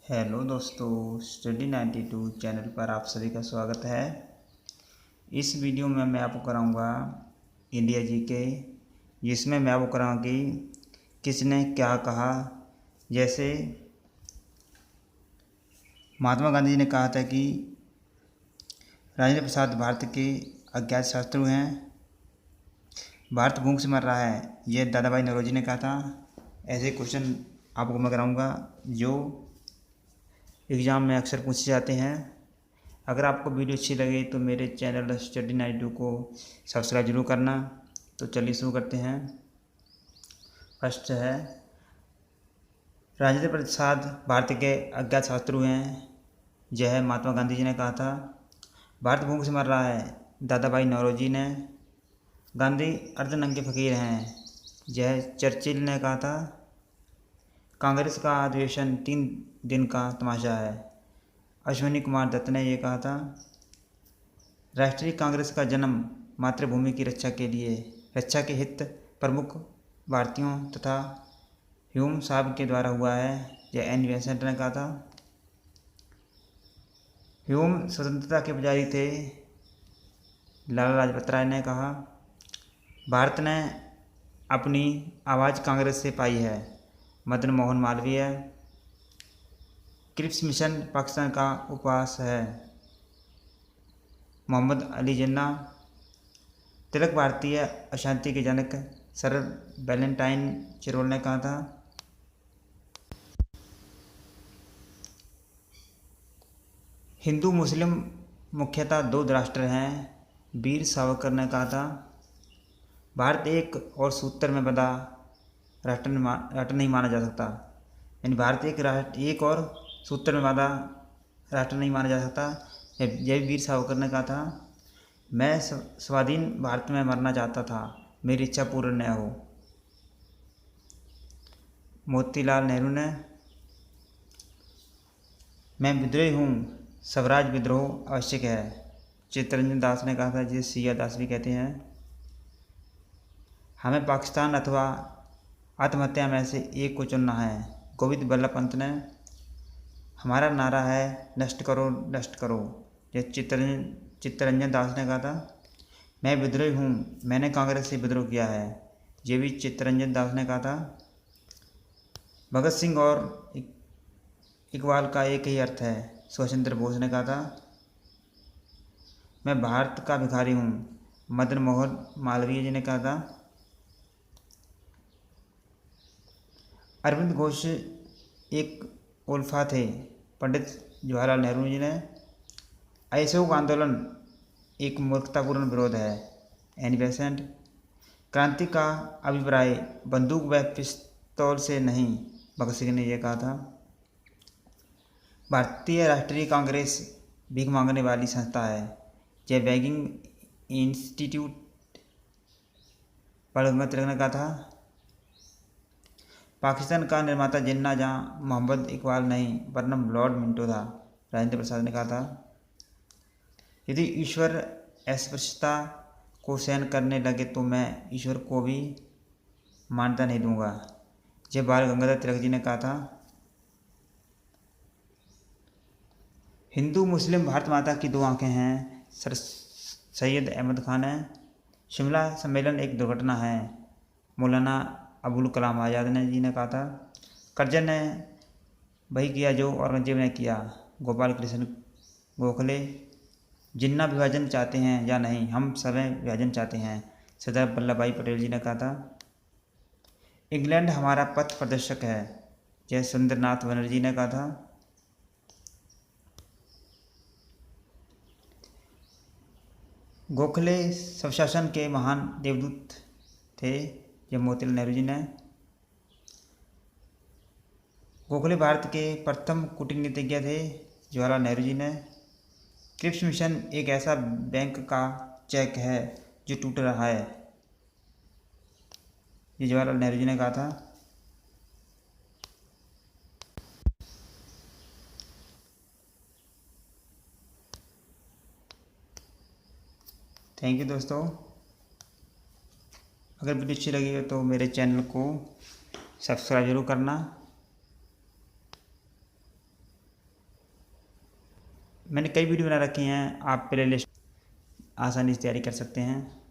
Hello दोस्तों, study 92 channel पर आप सभी का स्वागत है। इस वीडियो में मैं आपको कराऊंगा इंडिया जीके, जिसमें मैं आपको कराऊंगा कि किसने क्या कहा। जैसे महात्मा गांधी जी ने कहा था कि राजेंद्र प्रसाद भारत के अज्ञात शत्रु हैं, भारत भूख से मर रहा है, यह दादा भाई नौरोजी ने कहा था। ऐसे क्वेश्चन आपको मैं कराऊंगा जो एग्ज़ाम में अक्सर पूछे जाते हैं। अगर आपको वीडियो अच्छी लगे तो मेरे चैनल स्टडी 92 को सब्सक्राइब जरूर करना। तो चलिए शुरू करते हैं। फर्स्ट है, राजेंद्र प्रसाद भारत के अज्ञात शत्रु हैं, यह महात्मा गांधी जी ने कहा था। भारत भूख से मर रहा है, दादा भाई नौरोजी ने। गांधी अर्धनंगे फकीर हैं, यह चर्चिल ने कहा था। कांग्रेस का अधिवेशन 3 दिन का तमाशा है, अश्विनी कुमार दत्त ने यह कहा था। राष्ट्रीय कांग्रेस का जन्म मातृभूमि की रक्षा के हित प्रमुख भारतीयों तथा ह्यूम साहब के द्वारा हुआ है, यह एन विंसेंट ने कहा था। ह्यूम स्वतंत्रता के पुजारी थे, लाला लाजपत राय ने कहा। भारत ने अपनी आवाज़ कांग्रेस से पाई है, मदन मोहन मालवीय। क्रिप्स मिशन पाकिस्तान का उपवास है, मोहम्मद अली जिन्ना। तिलक भारतीय अशांति के जनक सर वैलेंटाइन चिरोल ने कहा था। हिंदू मुस्लिम मुख्यतः 2 राष्ट्र हैं, वीर सावरकर ने कहा था। भारत एक और सूत्र में बंधा राष्ट्र नहीं माना जा सकता, यानी भारत एक और सूत्र में बंधा राष्ट्र नहीं माना जा सकता, यह वीर सावरकर ने कहा था। मैं स्वाधीन भारत में मरना चाहता था, मेरी इच्छा पूर्ण न हो, मोतीलाल नेहरू ने। मैं विद्रोही हूँ, स्वराज विद्रोह आवश्यक है, चित्तरंजन दास ने कहा था, जिसे सिया दास भी कहते हैं। हमें पाकिस्तान अथवा आत्महत्या में से एक को चुनना है, गोविंद बल्लभ पंत ने। हमारा नारा है नष्ट करो नष्ट करो, यह चित्तरंजन दास ने कहा था। मैं विद्रोही हूँ, मैंने कांग्रेस से विद्रोह किया है, ये भी चित्तरंजन दास ने कहा था। भगत सिंह और इकबाल का एक ही अर्थ है, सुभाष चंद्र बोस ने कहा था। मैं भारत का भिखारी हूँ, मदन मोहन मालवीय जी ने कहा था। अरविंद घोष एक उल्फा थे, पंडित जवाहरलाल नेहरू जी ने। असहयोग आंदोलन एक मूर्खतापूर्ण विरोध है, एनी बेसेंट। क्रांति का अभिप्राय बंदूक व पिस्तौल से नहीं, भगत सिंह ने यह कहा था। भारतीय राष्ट्रीय कांग्रेस भीख मांगने वाली संस्था है, यह बैगिंग इंस्टीट्यूट बाल गंगाधर तिलक ने कहा था। पाकिस्तान का निर्माता जिन्ना जहाँ मोहम्मद इकबाल नहीं वरना लॉर्ड मिंटो था, राजेंद्र प्रसाद ने कहा था। यदि ईश्वर अस्पृश्यता को सहन करने लगे तो मैं ईश्वर को भी मान्यता नहीं दूंगा, यह बाल गंगाधर तिलक जी ने कहा था। हिंदू मुस्लिम भारत माता की 2 आंखें हैं, सर सैयद अहमद खान है। शिमला सम्मेलन एक दुर्घटना है, मौलाना अबुल कलाम आज़ाद ने जी ने कहा था। करजन ने वही किया जो औरंगजेब ने किया, गोपाल कृष्ण गोखले। जिन्ना विभाजन चाहते हैं या नहीं, हम सभी विभाजन चाहते हैं, सरदार वल्लभ भाई पटेल जी ने कहा था। इंग्लैंड हमारा पथ प्रदर्शक है, यह सुरेंद्रनाथ बनर्जी ने कहा था। गोखले स्वशासन के महान देवदूत थे, यह मोतीलाल नेहरू जी ने। गोखले भारत के प्रथम कूटनीतिज्ञ थे, जवाहरलाल नेहरू जी ने। क्रिप्स मिशन एक ऐसा बैंक का चेक है जो टूट रहा है, ये जवाहरलाल नेहरू जी ने कहा था। थैंक यू दोस्तों। अगर वीडियो अच्छी लगी हो तो मेरे चैनल को सब्सक्राइब जरूर करना। मैंने कई वीडियो बना रखी हैं, आप प्ले लिस्ट आसानी से तैयारी कर सकते हैं।